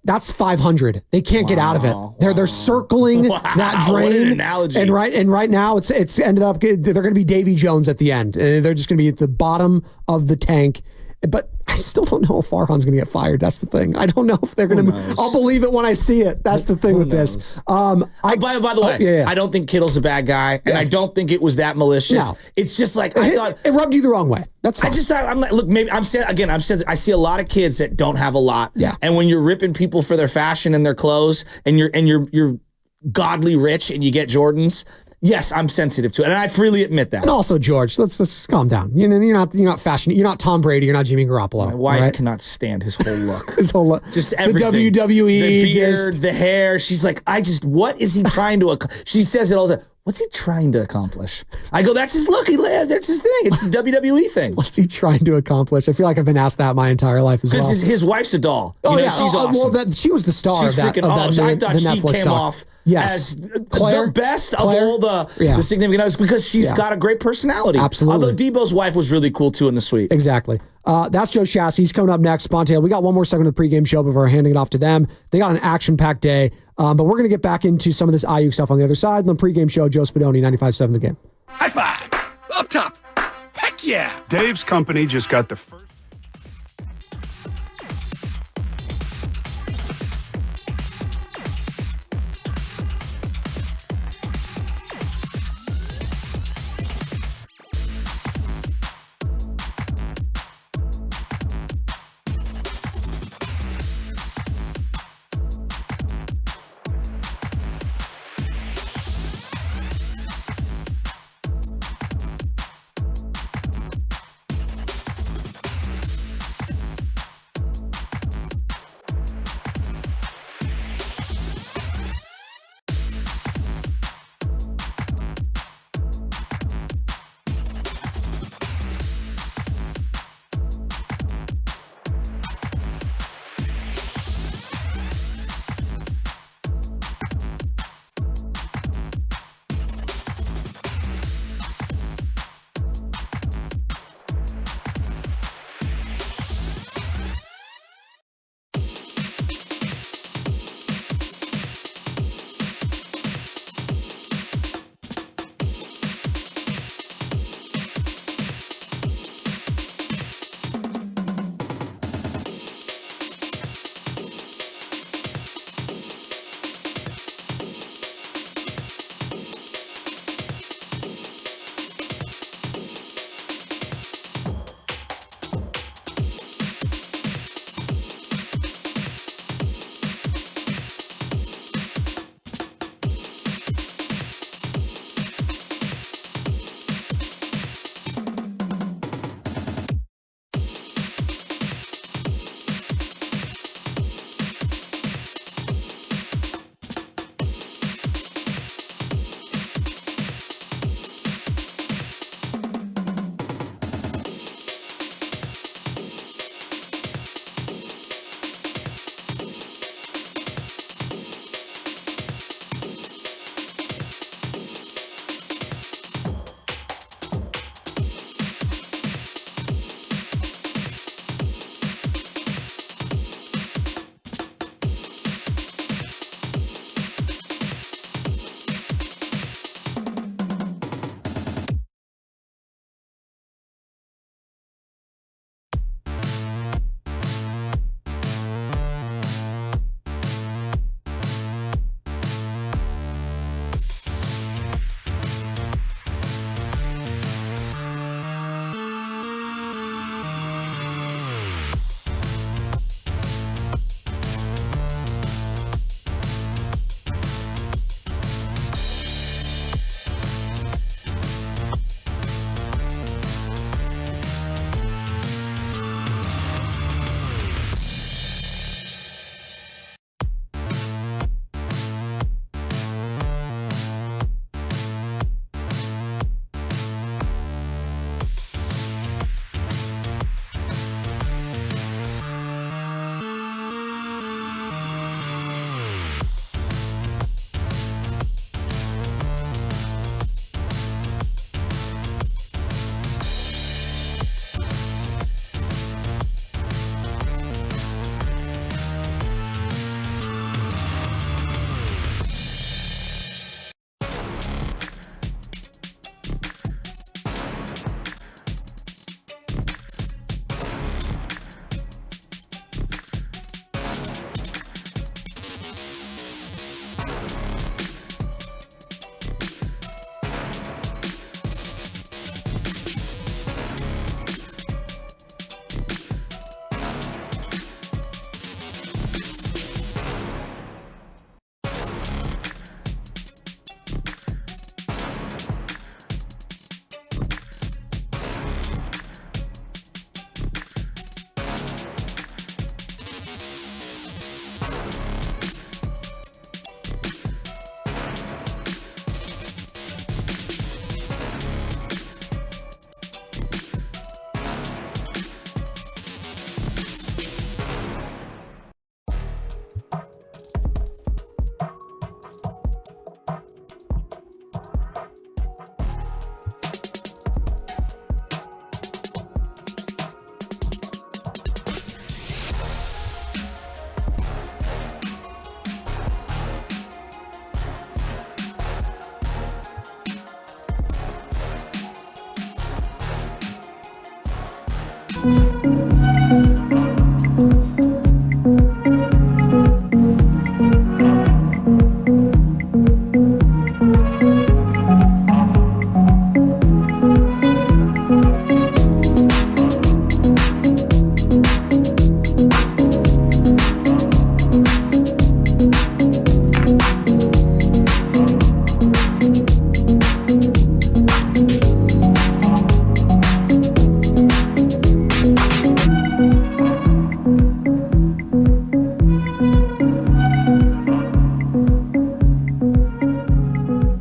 S4: That's 500. They can't get out of it. They're circling that drain.
S12: What an analogy.
S4: And right now it's ended up. They're going to be Davy Jones at the end. They're just going to be at the bottom of the tank. But I still don't know if Farhan's going to get fired. That's the thing. I don't know if they're going to. I'll believe it when I see it. That's the thing with this.
S12: By the way, I don't think Kittle's a bad guy, and I don't think it was that malicious.
S4: No.
S12: It's just like I thought
S4: it rubbed you the wrong way. That's fine.
S12: I just thought I'm like, look, maybe I'm saying I see a lot of kids that don't have a lot.
S4: Yeah.
S12: And when you're ripping people for their fashion and their clothes, and you're godly rich and you get Jordans. Yes, I'm sensitive to it, and I freely admit that.
S4: And also, George, let's calm down. You're not fashion. You're not Tom Brady. You're not Jimmy Garoppolo.
S12: My wife cannot stand his whole look.
S4: His whole look.
S12: Just everything.
S4: The WWE,
S12: the beard, the hair. She's like, what is he trying to? She says it all the time. What's he trying to accomplish? I go, that's his look. That's his thing. It's the WWE thing.
S4: What's he trying to accomplish? I feel like I've been asked that my entire life as well.
S12: Because his wife's a doll. She's awesome.
S4: Well, she was the star
S12: She's
S4: of that.
S12: Freaking awesome. I thought she
S4: Netflix
S12: came off as
S4: Claire,
S12: the best of all the significant others because she's got a great personality.
S4: Absolutely.
S12: Although Debo's wife was really cool too in the suite.
S4: Exactly. That's Joe Chassis. He's coming up next. Spontaneous. We got one more segment of the pregame show before handing it off to them. They got an action-packed day. But we're going to get back into some of this Ayuk stuff on the other side. On the pregame show, Joe Spadoni, 95.7 The Game.
S3: High five. Up top. Heck yeah.
S7: Dave's company just got the first.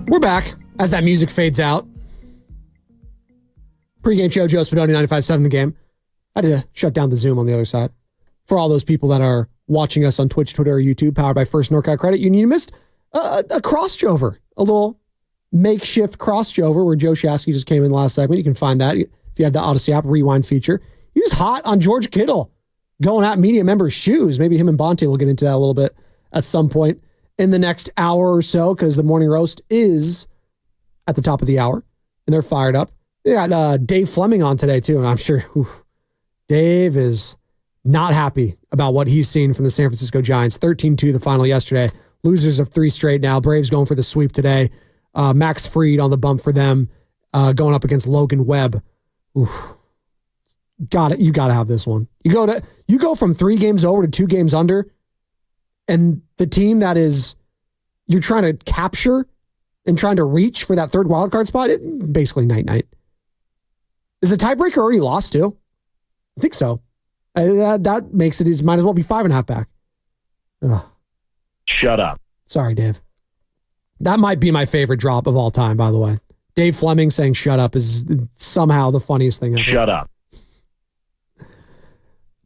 S4: We're back as that music fades out. Pregame show, Joe Spadoni, 95.7 The Game. I had to shut down the Zoom on the other side. For all those people that are watching us on Twitch, Twitter, or YouTube, powered by First NorCal Credit Union, you missed a cross-jover, a little makeshift cross-jover where Joe Shasky just came in the last segment. You can find that if you have the Odyssey app rewind feature. He was hot on George Kittle going at media members' shoes. Maybe him and Bonte will get into that a little bit at some point in the next hour or so, because the morning roast is at the top of the hour and they're fired up. They got Dave Fleming on today too, and I'm sure Dave is not happy about what he's seen from the San Francisco Giants. 13-2 the final yesterday. Losers of 3 straight now. Braves going for the sweep today. Max Fried on the bump for them, going up against Logan Webb. Oof. Got it. You got to have this one. You go from 3 games over to 2 games under, and the team that is you're trying to capture and trying to reach for that 3rd wildcard spot, basically night-night. Is the tiebreaker already lost too? I think so. That makes it, might as well be 5.5 back. Ugh.
S5: Shut up.
S4: Sorry, Dave. That might be my favorite drop of all time, by the way. Dave Fleming saying shut up is somehow the funniest thing ever.
S5: Shut up.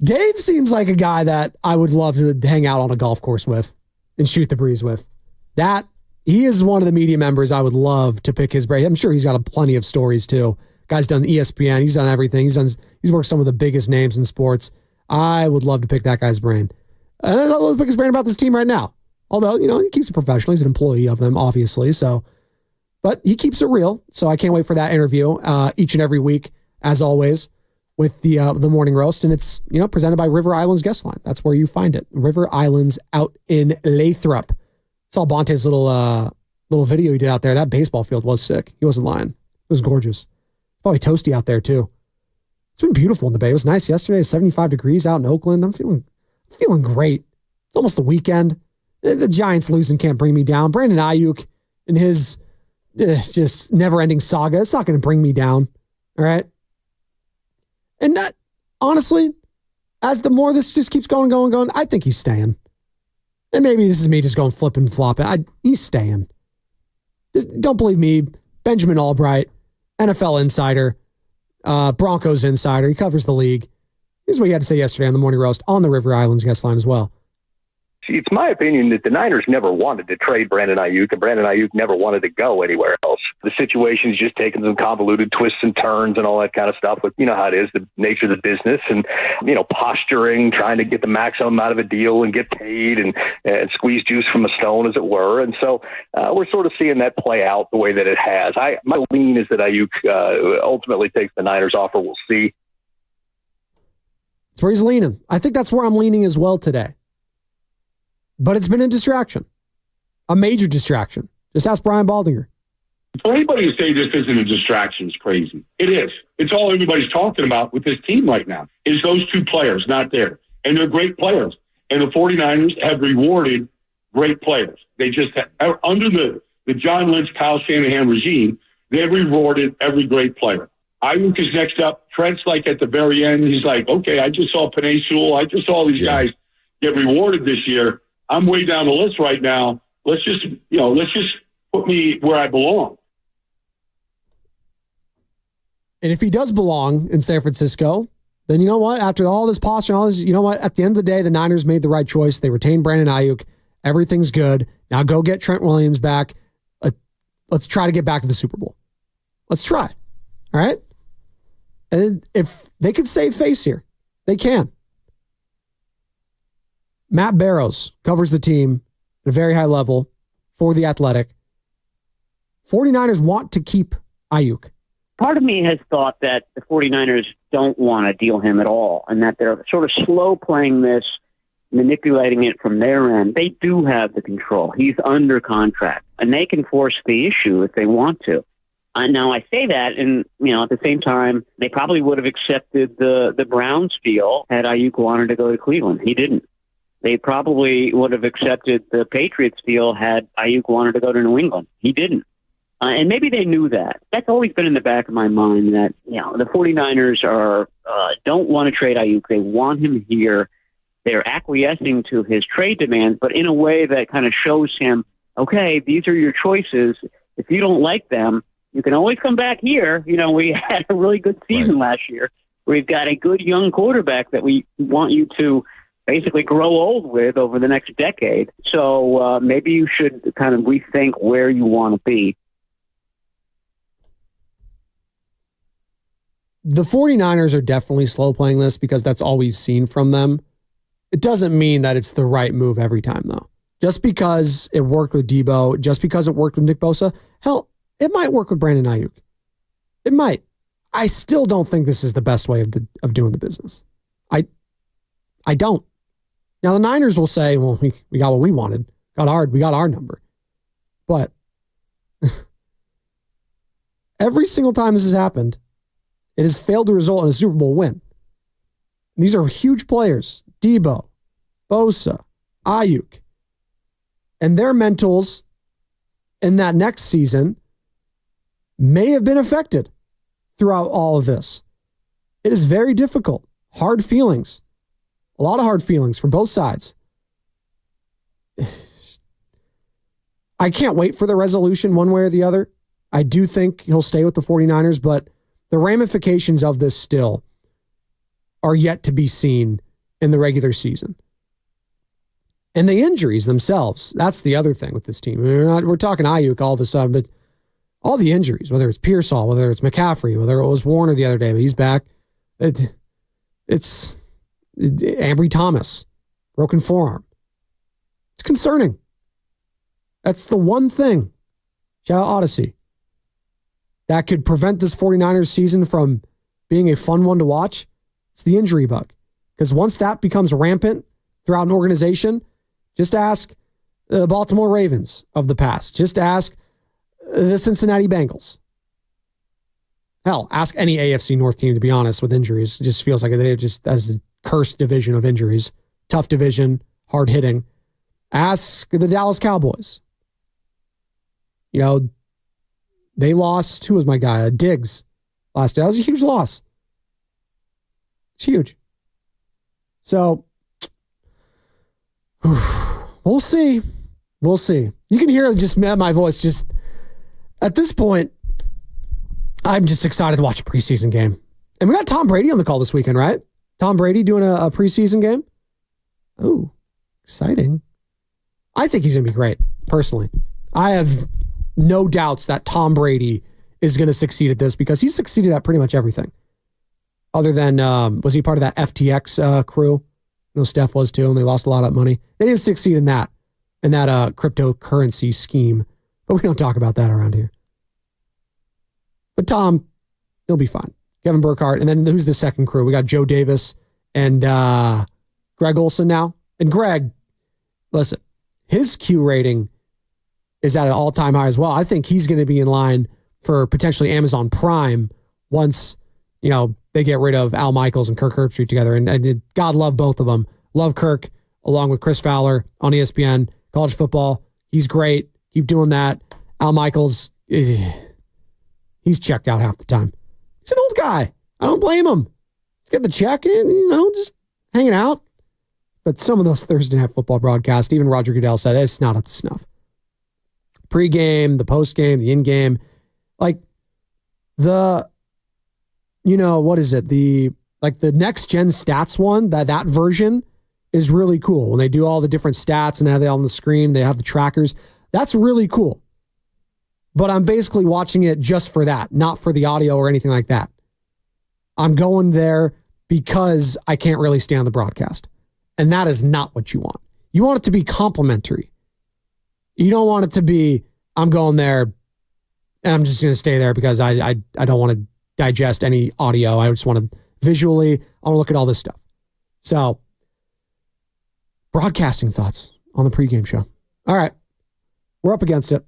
S4: Dave seems like a guy that I would love to hang out on a golf course with and shoot the breeze with. He is one of the media members I would love to pick his brain. I'm sure he's got plenty of stories too. Guy's done ESPN. He's done everything. He's worked some of the biggest names in sports. I would love to pick that guy's brain. And I'd love to pick his brain about this team right now. Although, he keeps it professional. He's an employee of them, obviously. But he keeps it real. So I can't wait for that interview each and every week, as always, with the morning roast. And it's, presented by River Islands Guest Line. That's where you find it. River Islands out in Lathrop. Saw Bonte's little video he did out there. That baseball field was sick. He wasn't lying. It was gorgeous. Probably toasty out there too. It's been beautiful in the Bay. It was nice yesterday. 75 degrees out in Oakland. I'm feeling great. It's almost the weekend. The Giants losing can't bring me down. Brandon Ayuk and his just never-ending saga. It's not going to bring me down. All right. And that, honestly, as the more this just keeps going, I think he's staying. And maybe this is me just going flip and flop. He's staying. Don't believe me. Benjamin Albright, NFL insider, Broncos insider. He covers the league. Here's what he had to say yesterday on the Morning Roast on the River Islands guest line as well.
S13: It's my opinion that the Niners never wanted to trade Brandon Ayuk, and Brandon Ayuk never wanted to go anywhere else. The situation's just taking some convoluted twists and turns and all that kind of stuff. But you know how it is, the nature of the business, and posturing, trying to get the maximum out of a deal and get paid and squeeze juice from a stone, as it were. And so we're sort of seeing that play out the way that it has. My lean is that Ayuk ultimately takes the Niners offer. We'll see.
S4: That's where he's leaning. I think that's where I'm leaning as well today. But it's been a distraction, a major distraction. Just ask Brian Baldinger.
S14: For anybody to say this isn't a distraction is crazy. It is. It's all everybody's talking about with this team right now is those 2 players not there. And they're great players. And the 49ers have rewarded great players. They just have, under the John Lynch, Kyle Shanahan regime, they've rewarded every great player. Ayuk is next up. Trent's like at the very end. He's like, okay, I just saw Penei Sewell. I just saw these guys get rewarded this year. I'm way down the list right now. Let's just put me where I belong.
S4: And if he does belong in San Francisco, then you know what? After all this posture and all this, you know what? At the end of the day, the Niners made the right choice. They retained Brandon Ayuk. Everything's good. Now go get Trent Williams back. Let's try to get back to the Super Bowl. Let's try. All right? And if they could save face here, they can. Matt Barrows covers the team at a very high level for The Athletic. 49ers want to keep Ayuk.
S15: Part of me has thought that the 49ers don't want to deal him at all and that they're sort of slow playing this, manipulating it from their end. They do have the control. He's under contract, and they can force the issue if they want to. Now, I say that, and at the same time, they probably would have accepted the Browns deal had Ayuk wanted to go to Cleveland. He didn't. They probably would have accepted the Patriots deal had Ayuk wanted to go to New England. He didn't. And maybe they knew that. That's always been in the back of my mind that the 49ers don't want to trade Ayuk. They want him here. They're acquiescing to his trade demands, but in a way that kind of shows him, okay, these are your choices. If you don't like them, you can always come back here. We had a really good season last year. We've got a good young quarterback that we want you to basically grow old with over the next decade. So maybe you should kind of rethink where you want to be.
S4: The 49ers are definitely slow playing this because that's all we've seen from them. It doesn't mean that it's the right move every time, though. Just because it worked with Debo, just because it worked with Nick Bosa, hell, it might work with Brandon Ayuk. It might. I still don't think this is the best way of doing the business. I don't. Now, the Niners will say, well, we got what we wanted. We got our number. But every single time this has happened, it has failed to result in a Super Bowl win. These are huge players. Debo, Bosa, Ayuk. And their mentals in that next season may have been affected throughout all of this. It is very difficult. Hard feelings. A lot of hard feelings from both sides. I can't wait for the resolution one way or the other. I do think he'll stay with the 49ers, but the ramifications of this still are yet to be seen in the regular season. And the injuries themselves, that's the other thing with this team. We're talking Ayuk all of a sudden, but all the injuries, whether it's Pearsall, whether it's McCaffrey, whether it was Warner the other day, but he's back. It's Ambry Thomas, broken forearm. It's concerning. That's the one thing, shout out Odyssey, that could prevent this 49ers season from being a fun one to watch. It's the injury bug. Because once that becomes rampant throughout an organization, just ask the Baltimore Ravens of the past. Just ask the Cincinnati Bengals. Hell, ask any AFC North team, to be honest, with injuries. It just feels like they just, as a cursed division of injuries. Tough division, hard hitting. Ask the Dallas Cowboys. They lost, who was my guy? Diggs last day. That was a huge loss. It's huge. So, we'll see. We'll see. You can hear just my voice. Just at this point, I'm just excited to watch a preseason game. And we got Tom Brady on the call this weekend, right? Tom Brady doing a preseason game. Oh, exciting. I think he's going to be great, personally. I have no doubts that Tom Brady is going to succeed at this because he's succeeded at pretty much everything. Other than, was he part of that FTX crew? Steph was too, and they lost a lot of money. They didn't succeed in that cryptocurrency scheme, but we don't talk about that around here. But Tom, he'll be fine. Kevin Burkhardt, and then who's the second crew? We got Joe Davis and Greg Olson now. And Greg, listen, his Q rating is at an all-time high as well. I think he's going to be in line for potentially Amazon Prime once, they get rid of Al Michaels and Kirk Herbstreit together. And God love both of them. Love Kirk along with Chris Fowler on ESPN. College football, he's great. Keep doing that. Al Michaels, he's checked out half the time. He's an old guy. I don't blame him. He's getting the check in, just hanging out. But some of those Thursday Night Football broadcasts, even Roger Goodell said, it's not up to snuff. Pre-game, the post-game, the in-game. Like, what is it? The next-gen stats one, that version is really cool. When they do all the different stats and have they on the screen, they have the trackers. That's really cool. But I'm basically watching it just for that, not for the audio or anything like that. I'm going there because I can't really stand the broadcast. And that is not what you want. You want it to be complimentary. You don't want it to be, I'm going there and I'm just going to stay there because I don't want to digest any audio. I just want to visually, I want to look at all this stuff. So, broadcasting thoughts on the pregame show. All right. We're up against it.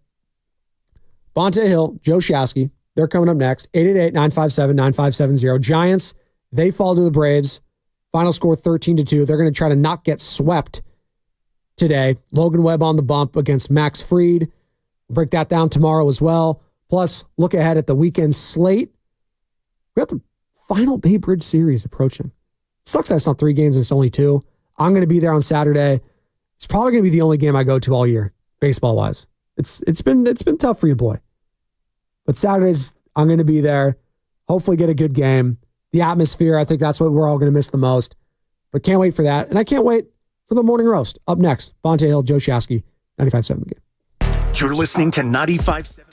S4: Bonte Hill, Joe Shasky, they're coming up next. 888-957-9570. Giants, they fall to the Braves. Final score 13-2. They're going to try to not get swept today. Logan Webb on the bump against Max Fried. We'll break that down tomorrow as well. Plus, look ahead at the weekend slate. We got the final Bay Bridge series approaching. It sucks that it's not 3 games and it's only 2. I'm going to be there on Saturday. It's probably going to be the only game I go to all year, baseball-wise. It's been tough for you, boy. But Saturdays, I'm going to be there. Hopefully get a good game. The atmosphere, I think that's what we're all going to miss the most. But can't wait for that. And I can't wait for the morning roast. Up next, Bonte Hill, Joe Shasky, 95.7 The Game.
S1: You're listening to 95.7.